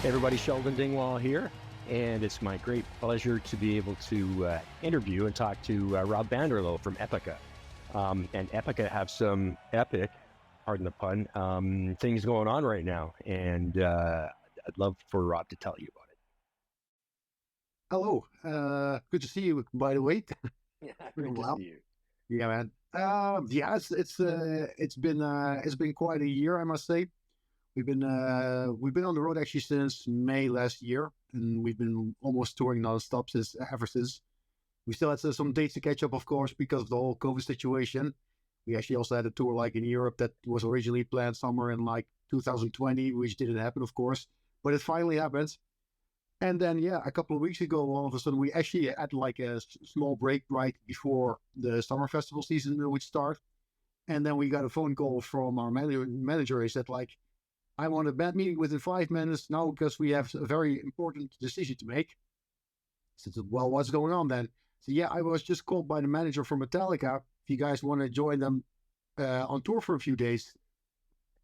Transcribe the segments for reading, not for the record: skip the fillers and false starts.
Hey everybody, Sheldon Dingwall here, and it's my great pleasure to be able to interview and talk to Rob Vanderlo from Epica. And Epica have some epic, pardon the pun, things going on right now, and I'd love for Rob to tell you about it. Hello, good to see you. By the way, Yeah, been a great to while. see you. Yeah, man. Yeah, it's been quite a year, I must say. We've been on the road actually since May last year, and we've been almost touring non-stop since ever since. We still had some dates to catch up, of course, because of the whole COVID situation. We actually also had a tour like in Europe that was originally planned somewhere in like 2020, which didn't happen, of course, but it finally happened. And then, yeah, a couple of weeks ago, all of a sudden, we actually had like a small break right before the summer festival season would start. And then we got a phone call from our manager. He said, like, I want a band meeting within 5 minutes now because we have a very important decision to make. I said, well, what's going on then? So, yeah, I was just called by the manager from Metallica. If you guys want to join them on tour for a few days.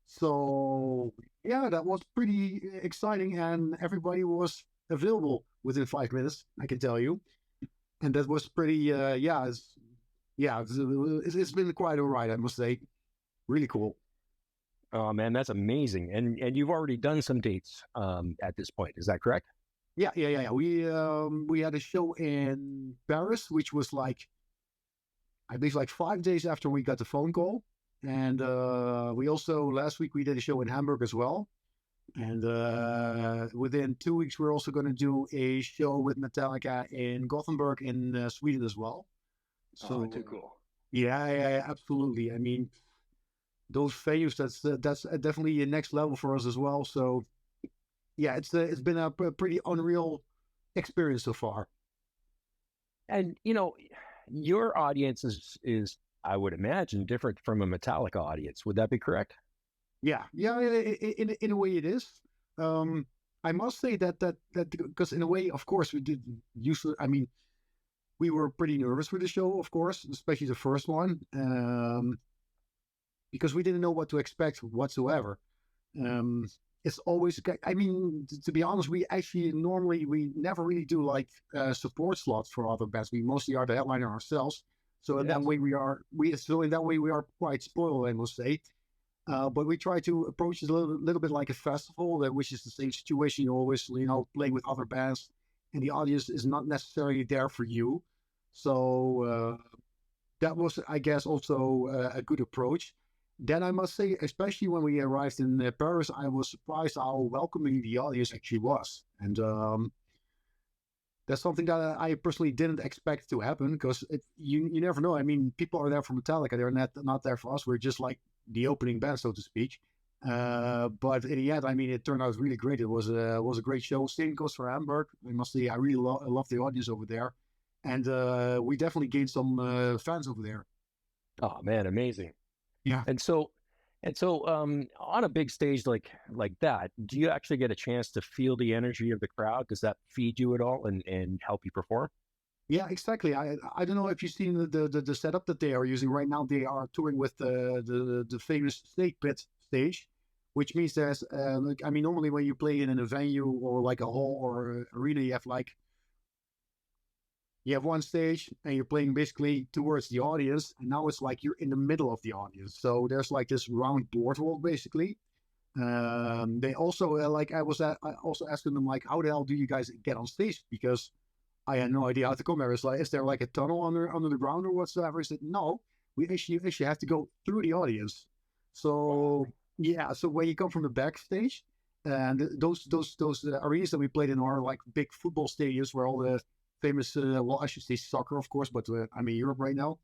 So, yeah, that was pretty exciting. And everybody was available within 5 minutes, I can tell you. And that was pretty, it's been quite a ride, I must say. Really cool. Oh man, that's amazing, and you've already done some dates at this point. Is that correct? Yeah. We had a show in Paris, which was like I believe like 5 days after we got the phone call, and we also last week we did a show in Hamburg as well. And within 2 weeks, we're also going to do a show with Metallica in Gothenburg in Sweden as well. Oh, So too cool. yeah, absolutely. I mean, those venues that's definitely a next level for us as well. So yeah, it's been a pretty unreal experience so far. And your audience is I would imagine different from a Metallica audience. Would that be correct? Yeah. In a way, it is. Um, I must say that because in a way, of course, we did usually. I mean, we were pretty nervous for the show, of course, especially the first one, because we didn't know what to expect whatsoever. Um, it's always, I mean, to be honest, we actually normally we never really do like support slots for other bands. We mostly are the headliner ourselves. So in that Yes. way, we are quite spoiled, I must say. But we try to approach it a little bit like a festival, which is the same situation. You always, play with other bands, and the audience is not necessarily there for you. So that was, I guess, also a good approach. Then I must say, especially when we arrived in Paris, I was surprised how welcoming the audience actually was, and that's something that I personally didn't expect to happen because you never know. I mean, people are there for Metallica; they're not there for us. We're just like the opening band, so to speak. But in the end, I mean, it turned out really great. It was a great show. Same goes for Hamburg. I must say, I really love the audience over there, and we definitely gained some fans over there. Oh man, amazing. Yeah. And so on a big stage like that, do you actually get a chance to feel the energy of the crowd? Does that feed you at all and help you perform? Yeah, exactly. I don't know if you've seen the setup that they are using right now. They are touring with the famous Snake Pit stage, which means there's like, I mean, normally when you play in a venue or like a hall or a arena, you have one stage and you're playing basically towards the audience, and now it's like you're in the middle of the audience. So there's like this round boardwalk basically. They also I also asking them like, how the hell do you guys get on stage? Because I had no idea how to come there. It's like, is there like a tunnel under the ground or whatsoever? I said, no, we actually have to go through the audience. So yeah, so when you come from the backstage, and those arenas that we played in are like big football stadiums where all the famous, well, I should say soccer, of course, but I'm in Europe right now.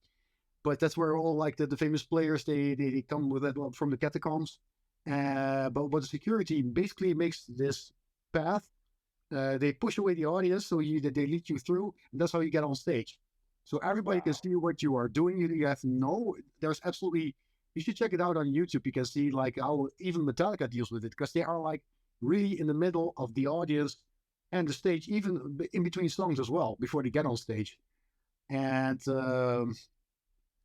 But that's where all like the famous players they come with that from the catacombs. But the security basically makes this path, they push away the audience, so they lead you through. And that's how you get on stage. So everybody can Wow. see what you are doing. You have no, there's absolutely. You should check it out on YouTube. You can see like how even Metallica deals with it because they are like really in the middle of the audience and the stage, even in between songs as well before they get on stage. And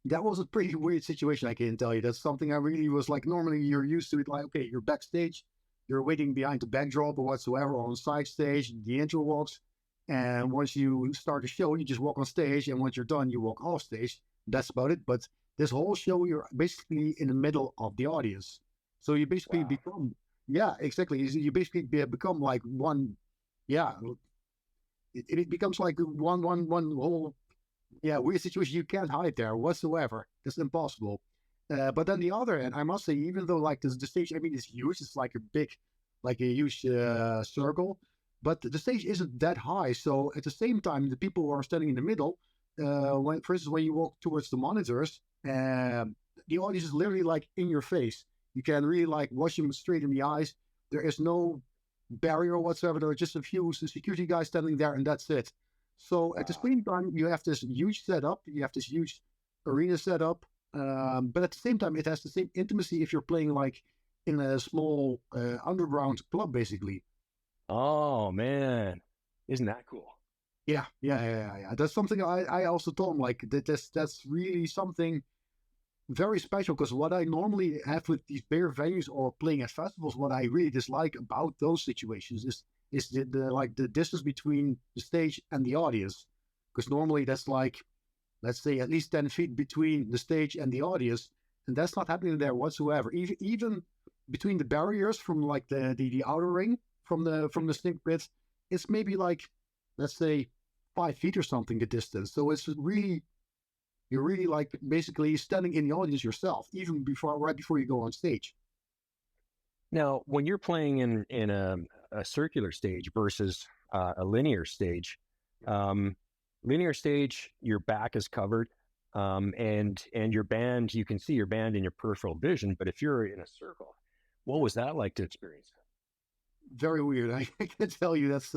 that was a pretty weird situation. I can tell you. That's something I really was like. Normally, you're used to it. Like, okay, you're backstage. you're waiting behind the backdrop or whatsoever on the side stage, the intro walks. And once you start the show, you just walk on stage. And once you're done, you walk off stage. That's about it. But this whole show, you're basically in the middle of the audience. So you basically Wow. become, yeah, exactly. You basically become like one, yeah, it becomes like one whole, yeah, weird situation. You can't hide there whatsoever. It's impossible. But on the other end, I must say, even though like the stage, I mean, it's huge. It's like a huge circle, but the stage isn't that high. So at the same time, the people who are standing in the middle, when, for instance, when you walk towards the monitors, the audience is literally like in your face. You can really like watch them straight in the eyes. There is no barrier whatsoever. There are just a few security guys standing there, and that's it. So at the Wow. same time, you have this huge setup. You have this huge arena setup. But at the same time, it has the same intimacy if you're playing like in a small underground club, basically. Oh man, isn't that cool? Yeah. That's something I also told him like that's really something very special because what I normally have with these bigger venues or playing at festivals, what I really dislike about those situations is the like the distance between the stage and the audience. Because normally that's like, let's say, at least 10 feet between the stage and the audience, and that's not happening there whatsoever. Even between the barriers from like the outer ring from the snake pit, it's maybe like, let's say, 5 feet or something the distance. So it's really, you're really like basically standing in the audience yourself, even before, right before you go on stage. Now, when you're playing in a circular stage versus a linear stage, um, linear stage, your back is covered, and your band, you can see your band in your peripheral vision. But if you're in a circle, what was that like to experience? Very weird. I can tell you that's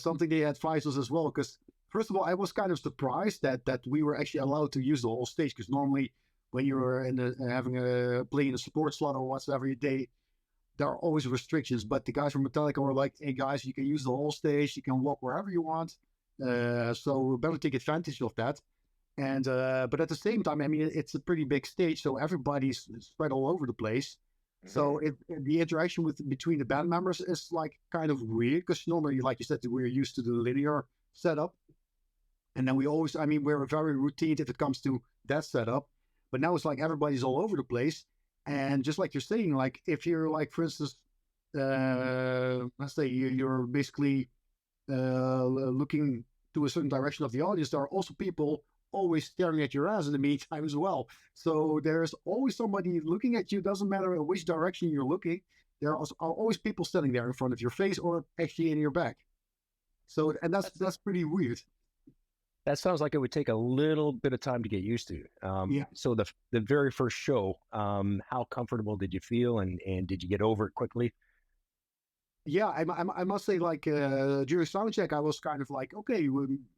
something they advised us as well. Because first of all, I was kind of surprised that we were actually allowed to use the whole stage. Because normally, when you're in the having a play in a sports slot or whatsoever, there are always restrictions. But the guys from Metallica were like, "Hey guys, you can use the whole stage. You can walk wherever you want. So we better take advantage of that." And but at the same time, I mean, it's a pretty big stage, so everybody's spread all over the place. So Mhm. the interaction with between the band members is like kind of weird because normally, like you said, we're used to the linear setup, and then we always, I mean, we're very routine if it comes to that setup. But now it's like everybody's all over the place, and just like you're saying, like if you're like, for instance, let's say you're basically looking to a certain direction of the audience, there are also people always staring at your ass in the meantime as well. So there's always somebody looking at you. Doesn't matter in which direction you're looking. There are always people standing there in front of your face or actually in your back. So and That's that's pretty weird. that sounds like it would take a little bit of time to get used to. Yeah. So the very first show, how comfortable did you feel, and did you get over it quickly? Yeah, I must say, like during soundcheck, I was kind of like, okay,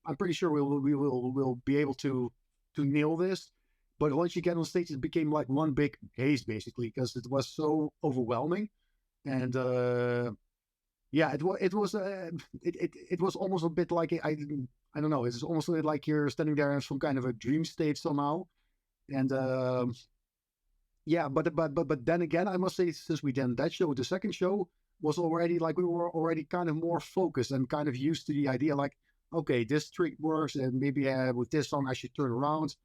I'm pretty sure we'll be able to nail this. But once you get on stage, it became like one big haze, basically, because it was so overwhelming. And yeah, it was almost a bit like I don't know, it's almost like you're standing there in some kind of a dream state somehow. And yeah, but then again, I must say, since we did that show, the second show was already like we were already kind of more focused and kind of used to the idea, like, okay, this trick works, and maybe with this song I should turn around,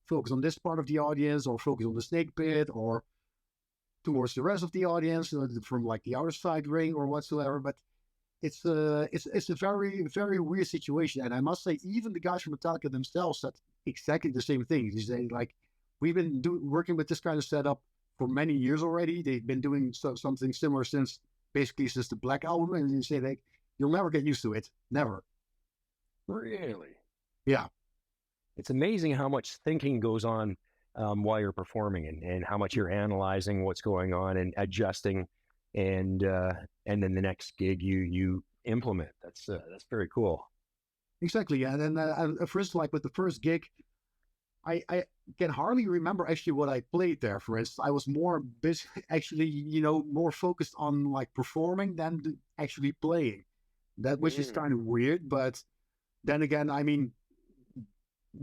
focus on this part of the audience, or focus on the snake pit, or towards the rest of the audience from like the outer side ring or whatsoever. But it's a very weird situation, and I must say, even the guys from Metallica themselves said exactly the same thing. They say like, we've been working with this kind of setup for many years already. They've been doing something similar since basically since the Black Album, and they say like, you'll never get used to it, never. Really? Yeah, It's amazing how much thinking goes on while you're performing, and how much you're analyzing what's going on and adjusting, and uh, and then the next gig you implement. That's very cool. exactly. And then for instance, like with the first gig, I can hardly remember actually what I played there. For instance, I was more busy, actually, more focused on like performing than actually playing. That, which is Mm. kind of weird, but then again, I mean,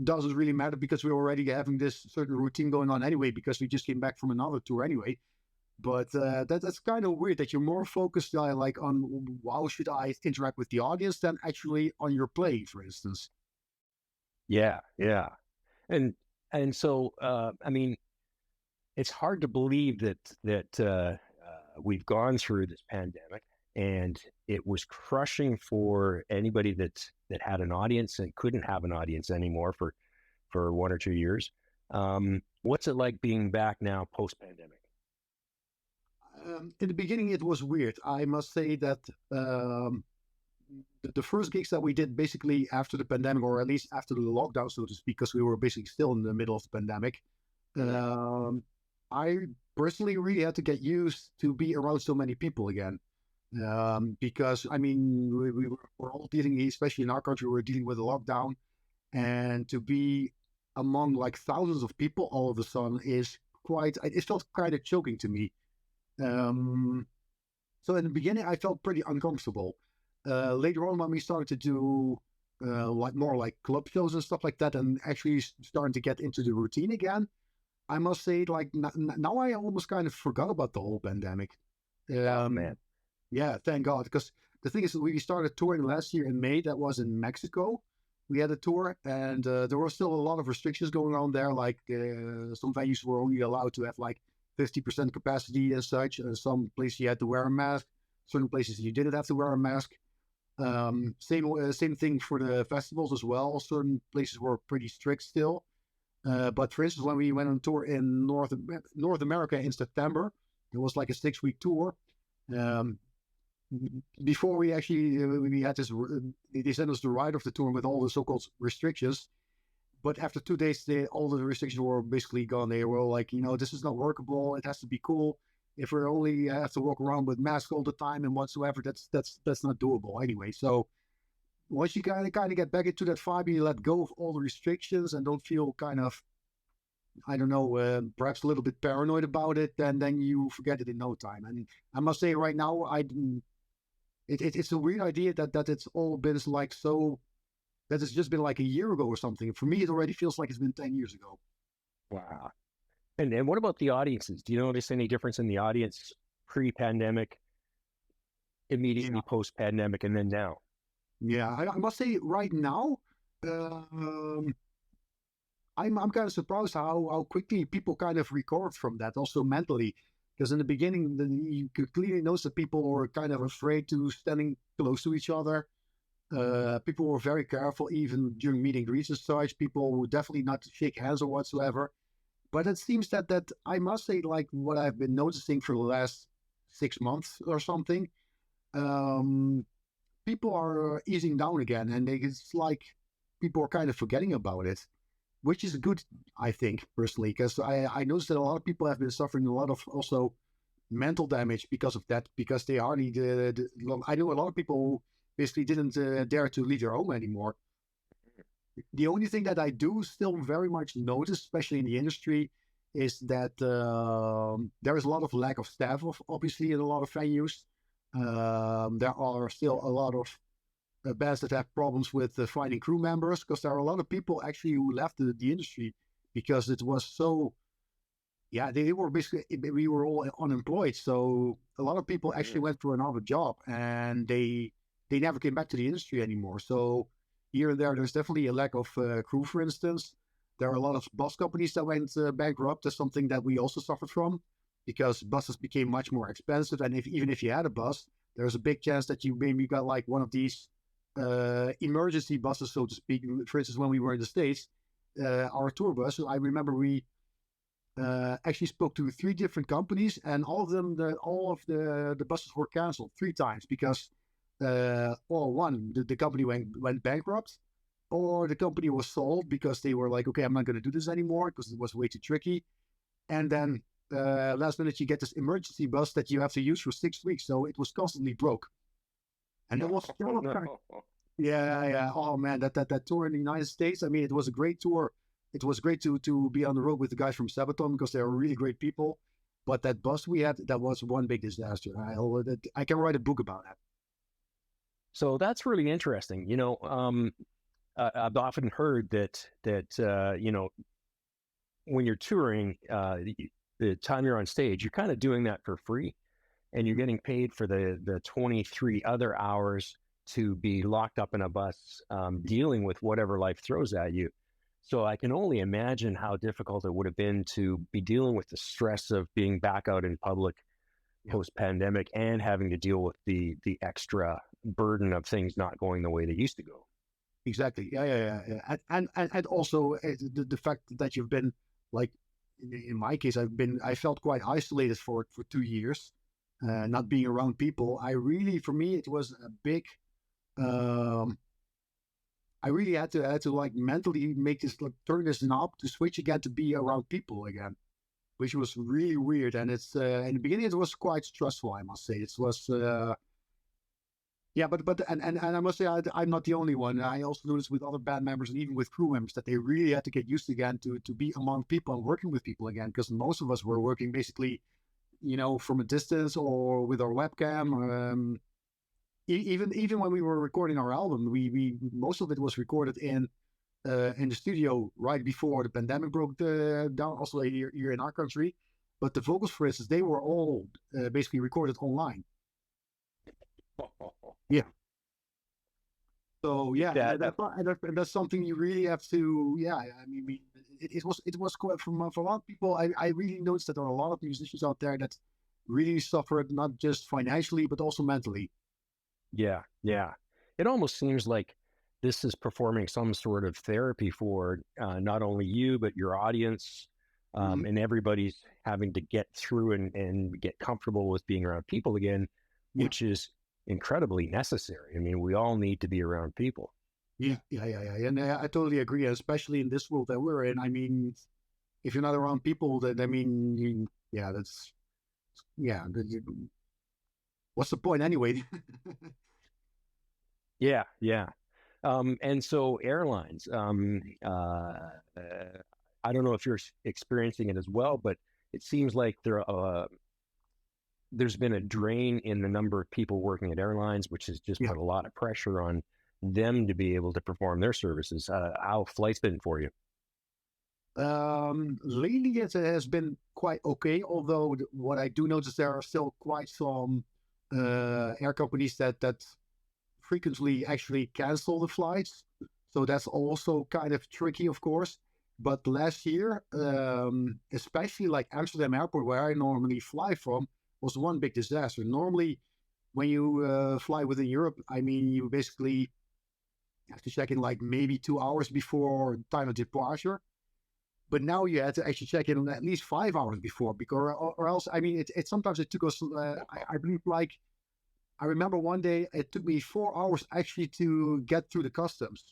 doesn't really matter because we're already having this certain routine going on anyway because we just came back from another tour anyway. But that's kind of weird that you're more focused like on how should I interact with the audience than actually on your play, for instance. Yeah, yeah. And and so I mean, it's hard to believe that we've gone through this pandemic, and it was crushing for anybody that had an audience and couldn't have an audience anymore for 1 or 2 years. What's it like being back now post pandemic? In the beginning, it was weird. I must say that the first gigs that we did basically after the pandemic, or at least after the lockdown, so to speak, because we were basically still in the middle of the pandemic, um, I personally really had to get used to be around so many people again. Because I mean, we're all dealing, especially in our country, we're dealing with a lockdown, and to be among like thousands of people all of a sudden is quite. It felt kind of choking to me. Um, so in the beginning, I felt pretty uncomfortable. Later on, when we started to do like more like club shows and stuff like that, and actually starting to get into the routine again, I must say, like now I almost kind of forgot about the whole pandemic. Oh man. Yeah, thank God. Because the thing is, we started touring last year in May. That was in Mexico. We had a tour, and there were still a lot of restrictions going on there. Like some venues were only allowed to have like 50% capacity and such. Some places you had to wear a mask. Certain places you didn't have to wear a mask. Same thing for the festivals as well. Certain places were pretty strict still. But for instance, when we went on tour in North America in September, it was like a 6 week tour. Um, Before we actually we had this, they sent us the ride of the tour with all the so-called restrictions. But after 2 days, all the restrictions were basically gone. They were like, this is not workable. It has to be cool. If we only have to walk around with masks all the time and whatsoever, that's not doable anyway. So once you kind of get back into that vibe, you let go of all the restrictions and don't feel kind of, I don't know, perhaps a little bit paranoid about it, then you forget it in no time. And I must say, right now, it's a weird idea that it's all been like so that it's just been like a year ago or something. For me, it already feels like it's been 10 years ago. Wow. And what about the audiences? Do you notice any difference in the audience pre-pandemic, Yeah. immediately post-pandemic, and then now? Yeah. I must say, right now, um, I'm kind of surprised how quickly people kind of recovered from that, also mentally. Because in the beginning, you could clearly notice that people were kind of afraid to standing close to each other. People were very careful, even during meet and greets and such. People would definitely not shake hands or whatsoever. But it seems that I must say, like what I've been noticing for the last 6 months or something, um, people are easing down again, and it's like people are kind of forgetting about it, which is good, I think personally, because I noticed that a lot of people have been suffering a lot of also mental damage because of that, because they hardly did. I know a lot of people who basically didn't dare to leave their home anymore. The only thing that I do still very much notice, especially in the industry, is that there is a lot of lack of staff, obviously, in a lot of venues. There are still a lot of bands that have problems with finding crew members, because there are a lot of people actually who left the industry because it was so. Yeah, they were basically, we were all unemployed, so a lot of people actually went for another job, and they never came back to the industry anymore. So here and there's definitely a lack of crew, for instance. There are a lot of bus companies that went bankrupt. That's something that we also suffered from, because buses became much more expensive, and even if you had a bus, there's a big chance that you maybe got like one of these emergency buses, so to speak. For instance, when we were in the States, our tour bus, I remember we actually spoke to 3 different companies, and all of the buses were canceled 3 times because, or one, the company went bankrupt, or the company was sold because they were like, okay, I'm not going to do this anymore because it was way too tricky. And then last minute, you get this emergency bus that you have to use for 6 weeks, so it was constantly broke. And it No, was still kind of, no. yeah, yeah. Oh man, that tour in the United States. I mean, it was a great tour. It was great to be on the road with the guys from Sabaton, because they were really great people. But that bus we had, that was one big disaster. I can write a book about that. So that's really interesting. I've often heard that when you're touring, the time you're on stage, you're kind of doing that for free, and you're getting paid for the 23 other hours to be locked up in a bus, dealing with whatever life throws at you. So I can only imagine how difficult it would have been to be dealing with the stress of being back out in public Yeah, post pandemic and having to deal with the extra burden of things not going the way they used to go. exactly. Yeah. And also the fact that you've been like, in my case, I felt quite isolated for 2 years, not being around people. For me, it was a big. Um, I really had to like mentally make this, like, turn this knob to switch again to be around people again, which was really weird. And it's in the beginning it was quite stressful, I must say. It was yeah, but I must say I'm not the only one. I also noticed with other band members and even with crew members that they really had to get used again to be among people and working with people again, because most of us were working basically, from a distance or with our webcam. Even when we were recording our album, we most of it was recorded in the studio right before the pandemic broke down, also here in our country. But the vocals, for instance, they were all basically recorded online. Yeah. So yeah, That that's something you really have to. Yeah, I mean, it was quite for a lot of people. I really noticed that there are a lot of musicians out there that really suffered, not just financially but also mentally. Yeah, yeah. It almost seems like this is performing some sort of therapy for not only you, but your audience, Mhm. and everybody's having to get through and get comfortable with being around people again, Yeah, which is incredibly necessary. I mean, we all need to be around people. yeah, and I totally agree, especially in this world that we're in. I mean, if you're not around people, then I mean, yeah, that's yeah. What's the point anyway? Yeah, yeah. And so airlines, I don't know if you're experiencing it as well, but it seems like there's been a drain in the number of people working at airlines, which has just Yeah. put a lot of pressure on them to be able to perform their services. How flights been for you? Lately it has been quite okay, although what I do notice, there are still quite some air companies that frequently actually cancel the flights. So that's also kind of tricky, of course. But last year, especially like Amsterdam Airport, where I normally fly from, was one big disaster. Normally, when you fly within Europe, I mean, you basically have to check in like maybe 2 hours before time of departure. But now you had to actually check in at least 5 hours before, because or else, I mean, it sometimes it took us. I believe, like, I remember one day it took me 4 hours actually to get through the customs,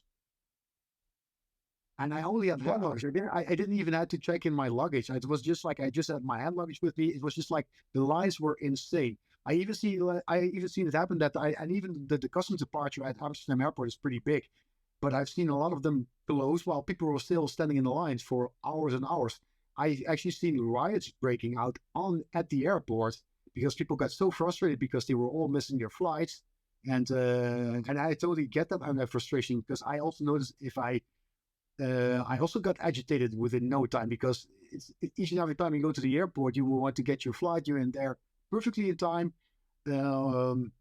and I only had one luggage. I didn't even have to check in my luggage. It was just like I just had my hand luggage with me. It was just like the lines were insane. I even seen it happen that and even the customs departure at Amsterdam Airport is pretty big, but I've seen a lot of them close while people were still standing in the lines for hours and hours. I actually seen riots breaking out on at the airport because people got so frustrated because they were all missing their flights, and I totally get that and that frustration, because I also noticed if I also got agitated within no time, because each and every time you go to the airport, you will want to get your flight. You're in there perfectly in time. Um,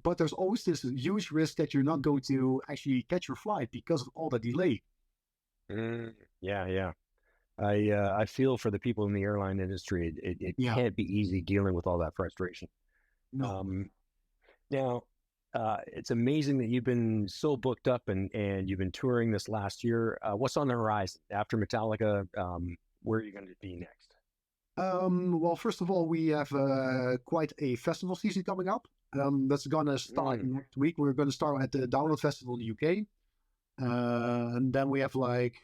but there's always this huge risk that you're not going to actually catch your flight because of all the delay. Mm, yeah, yeah. I feel for the people in the airline industry. It Yeah, can't be easy dealing with all that frustration. no. Um, Now, it's amazing that you've been so booked up and you've been touring this last year. What's on the horizon after Metallica? Where are you going to be next? Well, first of all, we have quite a festival season coming up. That's gonna start Mm, next week. We're gonna start at the Download Festival in the UK, and then we have like,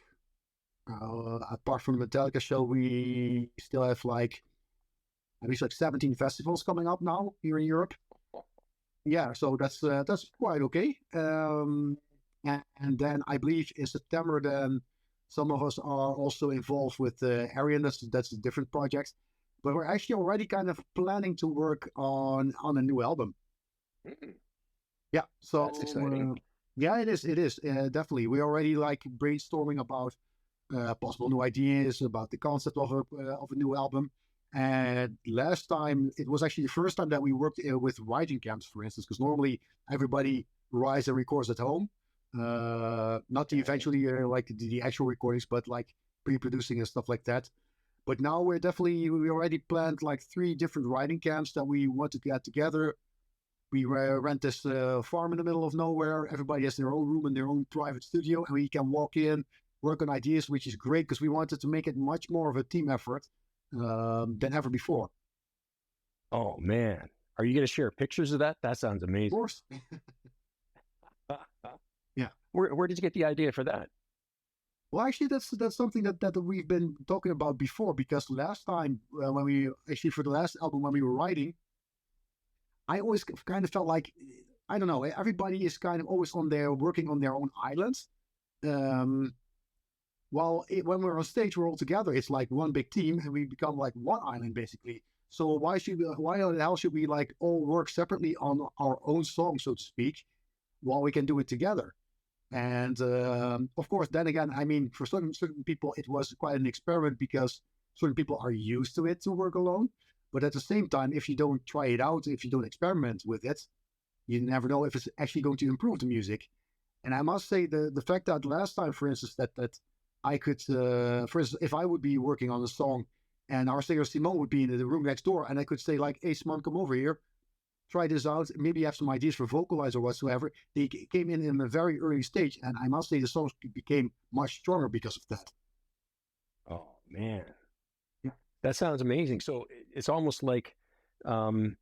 apart from the Metallica show, we still have like at least like 17 festivals coming up now here in Europe. Yeah, so that's quite okay. And then I believe in September, then some of us are also involved with Arian. That's a different project, but we're actually already kind of planning to work on a new album. mm, Yeah, that's exciting. so yeah, it is definitely. We're already like brainstorming about possible new ideas, about the concept of a new album. And last time, it was actually the first time that we worked with writing camps, for instance, because normally everybody writes and records at home. Not the eventually like the actual recordings, but like pre-producing and stuff like that. But now we already planned like 3 different writing camps that we want to get together. We rent this farm in the middle of nowhere. Everybody has their own room and their own private studio, and we can walk in, work on ideas, which is great because we wanted to make it much more of a team effort than ever before. Oh man, are you going to share pictures of that? That sounds Of amazing. course. Yeah. Where did you get the idea for that? Well, actually, that's something that we've been talking about before. Because last time when we actually for the last album when we were writing, I always kind of felt like I don't know. Everybody is kind of always on their working on their own islands. Um, when we're on stage, we're all together. It's like one big team, and we become like one island basically. So why the hell should we like all work separately on our own song, so to speak, while we can do it together? And of course, then again, I mean, for certain people, it was quite an experiment because certain people are used to it to work alone. But at the same time, if you don't try it out, if you don't experiment with it, you never know if it's actually going to improve the music. And I must say the fact that last time, for instance, that I could, for instance, if I would be working on a song and our singer Simone would be in the room next door, and I could say like, "Hey, Simone, come over here, try this out. Maybe you have some ideas for vocalize or whatsoever." They came in a very early stage, and I must say the songs became much stronger because of that. Oh man, Yeah, that sounds amazing. So it's almost like um,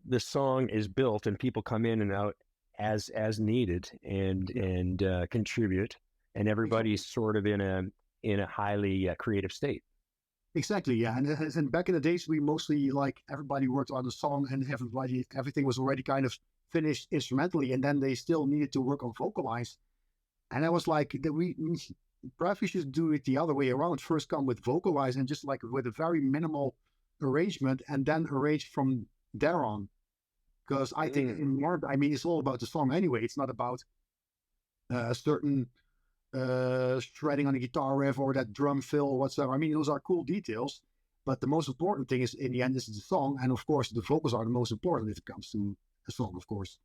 the song is built and people come in and out as needed yeah, and contribute, and exactly. everybody's sort of in a highly creative state. Exactly, yeah. And back in the days, we mostly like everybody worked on the song, and everything was already kind of finished instrumentally, and then they still needed to work on vocalize. And I was like, perhaps we should do it the other way around. First, come with vocalize and just like with a very minimal arrangement, and then arrange from there on. Because I think Mm. in more, I mean, it's all about the song anyway. It's not about a certain shredding on a guitar riff or that drum fill or whatsoever. I mean, those are cool details, but the most important thing is in the end is the song, and of course the vocals are the most important if it comes to a song, of course.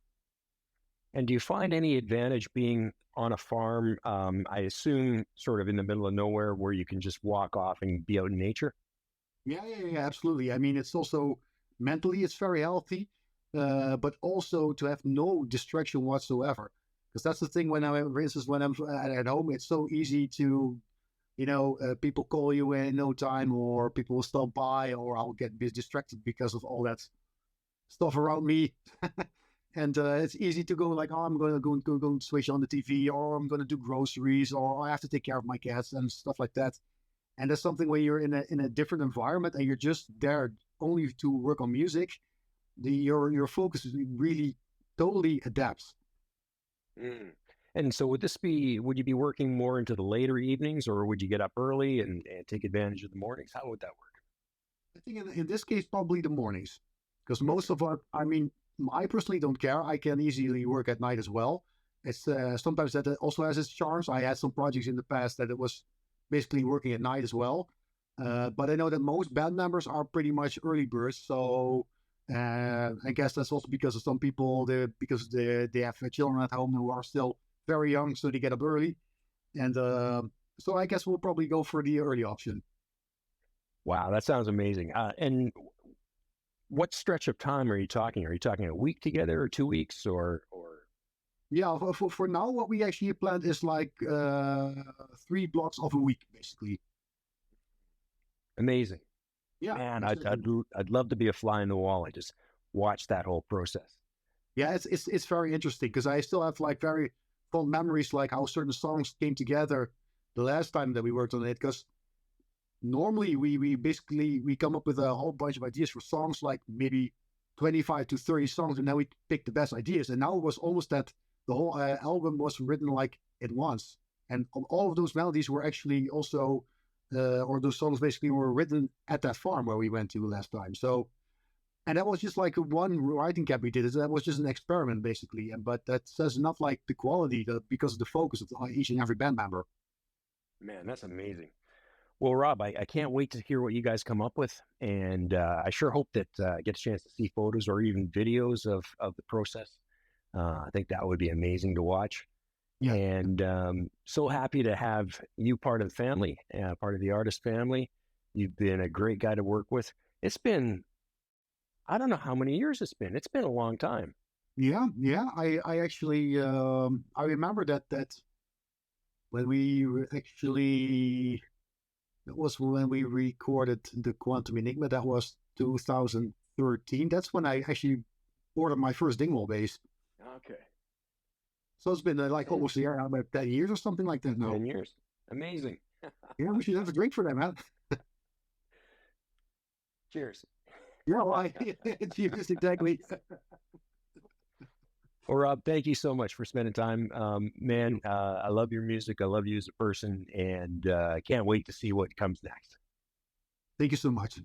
And do you find any advantage being on a farm? I assume sort of in the middle of nowhere where you can just walk off and be out in nature. Yeah, absolutely. I mean, it's also mentally it's very healthy, but also to have no distraction whatsoever. Because that's the thing when for instance, when I'm at home, it's so easy to people call you in no time, or people will stop by, or I'll get distracted because of all that stuff around me. And it's easy to go like, oh, I'm going to go switch on the TV, or I'm going to do groceries, or I have to take care of my cats and stuff like that. And that's something where you're in a different environment and you're just there only to work on music. Your focus is really totally adapts. Mm. And so would you be working more into the later evenings or would you get up early and take advantage of the mornings? How would that I think in this case, probably the mornings, because most of our, I mean, I personally don't care. I can easily work at night as well. It's sometimes that also has its charms. I had some projects in the past that it was basically working at night as well. But I know that most band members are pretty much early birds. So I guess that's also because of some people, because they have children at home who are still very young, so they get up early. And so I guess we'll probably go for the early option. Wow, that sounds amazing. And what stretch of time are you talking? Are you talking a week together or 2 weeks or Yeah, for now, what we actually planned is like 3 blocks of a week, basically. amazing? Yeah, Man, exactly. I'd love to be a fly in the wall. I just watch that whole process. Yeah, it's very interesting because I still have like very fond memories, like how certain songs came together the last time that we worked on it. Because normally we basically we come up with a whole bunch of ideas for songs, like maybe 25 to 30 songs, and then we pick the best ideas. And now it was almost that the whole album was written like at once, and all of those melodies were actually also, or those songs basically were written at that farm where we went to last time. So, and that was just like one writing camp we did. That was just an experiment basically, but that says enough like the quality, because of the focus of each and every band member. Man, that's amazing. Well, Rob, I can't wait to hear what you guys come up with, and I sure hope that I get a chance to see photos or even videos of the process. I think that would be amazing to watch, Yeah. and so happy to have you part of the family, part of the artist family. You've been a great guy to work with. It's been, I don't know how many years it's been. It's been a long time. Yeah, yeah. I actually I remember that when we actually that was when we recorded the Quantum Enigma. That was 2013. That's when I actually ordered my first Dingwall bass. Okay. So it's been like Yeah. almost a year, about 10 years or something like that now. 10 years. Amazing. Yeah, we should have a drink for that, man. Cheers. Yeah, well, it's exactly. Well, Rob, thank you so much for spending time. Man, I love your music. I love you as a person, and I can't wait to see what comes next. Thank you so much.